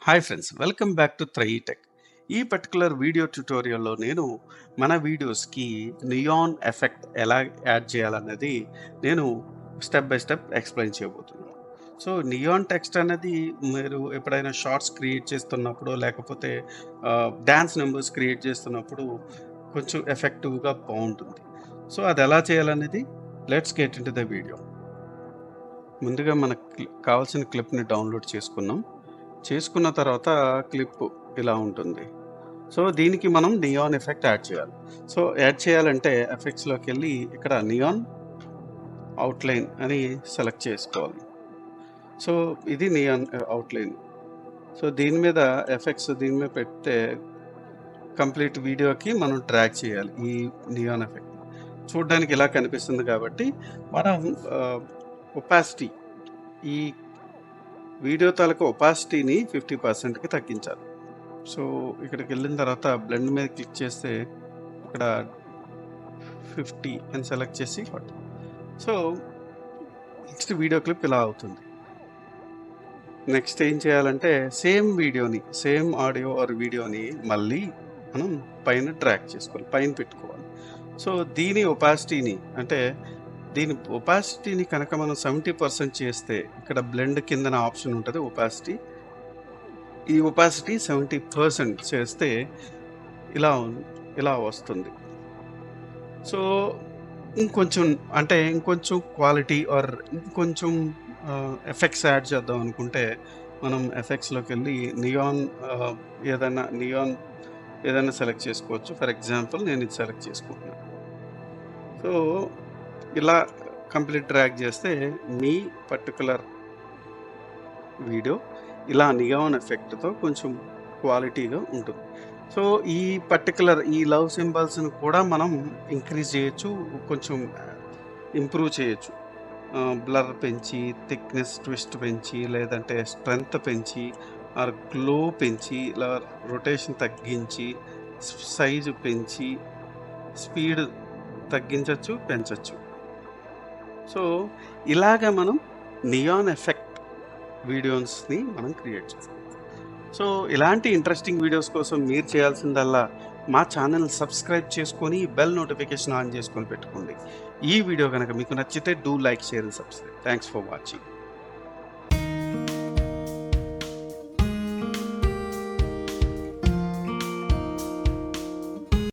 Hi friends, welcome back to Trayee Tech. ఈ particular video ట్యుటోరియల్‌లో నేను మన వీడియోస్‌కి నియాన్ ఎఫెక్ట్ ఎలా యాడ్ చేయాలన్నది నేను స్టెప్ బై స్టెప్ ఎక్స్‌ప్లెయిన్ చేయబోతున్నాను. సో, నియాన్ టెక్స్ట్ అనేది మీరు ఎప్పుడైనా షార్ట్స్ క్రియేట్ చేస్తున్నప్పుడో, లేకపోతే డాన్స్ నంబర్స్ క్రియేట్ చేస్తున్నప్పుడు కొంచెం ఎఫెక్టివ్‌గా బావుంటుంది. సో, అదెలా చేయాలనేది let's get into the video. ముందుగా మనకి కావాల్సిన క్లిప్‌ని డౌన్‌లోడ్ చేసుకున్నాం. చేసుకున్న తర్వాత క్లిప్ ఇలా ఉంటుంది. సో, దీనికి మనం నియాన్ ఎఫెక్ట్ యాడ్ చేయాలి. సో, యాడ్ చేయాలంటే ఎఫెక్ట్స్‌లోకెళ్ళి ఇక్కడ నియాన్ అవుట్‌లైన్ అని సెలెక్ట్ చేసుకోవాలి. సో, ఇది నియాన్ అవుట్‌లైన్. సో, దీని మీద ఎఫెక్ట్స్ దీని మీద పెడితే కంప్లీట్ వీడియోకి మనం డ్రాగ్ చేయాలి ఈ నియాన్ ఎఫెక్ట్. చూడ్డానికి ఇలా కనిపిస్తుంది కాబట్టి మనం ఒపాసిటీ ఈ వీడియో తాలూకా ఒపాసిటీని 50%కి తగ్గించాలి. సో, ఇక్కడికెళ్ళిన తర్వాత బ్లెండ్ మీద క్లిక్ చేస్తే ఇక్కడ 50 అని సెలెక్ట్ చేసి సో, నెక్స్ట్ వీడియో క్లిప్ ఇలా అవుతుంది. నెక్స్ట్ ఏం చేయాలంటే సేమ్ ఆడియో ఆర్ వీడియోని మళ్ళీ మనం పైన డ్రాగ్ చేసుకోవాలి. పైన పెట్టుకోవాలి. సో, దీని ఒపాసిటీని కనుక మనం 70% చేస్తే ఇక్కడ బ్లెండ్ కిందన ఆప్షన్ ఉంటది ఒపాసిటీ. ఈ ఒపాసిటీ 70% చేస్తే ఇలా వస్తుంది. సో, ఇంకొంచెం క్వాలిటీ ఆర్ ఇంకొంచెం ఎఫెక్ట్స్ యాడ్ చేద్దాం అనుకుంటే, మనం ఎఫెక్ట్స్‌లోకెళ్ళి ఆహ్, నియాన్ ఏదైనా సెలెక్ట్ చేసుకోవచ్చు. ఫర్ ఎగ్జాంపుల్ నేను ఇది సెలెక్ట్ చేసుకుంటున్నాను. సో, ఇలా కంప్లీట్ డ్రాగ్ చేస్తే మీ పర్టిక్యులర్ వీడియో ఇలా నియాన్ ఎఫెక్ట్‌తో కొంచెం క్వాలిటీగా ఉంటుంది. సో, ఈ లవ్ సింబల్స్‌ని కూడా మనం ఇంక్రీజ్ చేయొచ్చు. కొంచెం ఇంప్రూవ్ చేయొచ్చు. బ్లర్ పెంచి, థిక్‌నెస్ ట్విస్ట్ పెంచి, లేదంటే స్ట్రెంత్ పెంచి, ఆర్ గ్లో పెంచి, ఇలా రొటేషన్ తగ్గించి, సైజు పెంచి, స్పీడ్ తగ్గించొచ్చు, పెంచొచ్చు. సో, ఇలాగ మనం నియాన్ ఎఫెక్ట్ వీడియోస్‌ని మనం క్రియేట్ చేస్తాం. సో, ఇలాంటి ఇంట్రెస్టింగ్ వీడియోస్ కోసం మీరు చేయాల్సిందల్లా మా ఛానెల్ సబ్స్క్రైబ్ చేసుకొని, బెల్ నోటిఫికేషన్ ఆన్ చేసుకొని పెట్టుకోండి. ఈ వీడియో గనక మీకు నచ్చితే do like, share and subscribe. Thanks for watching.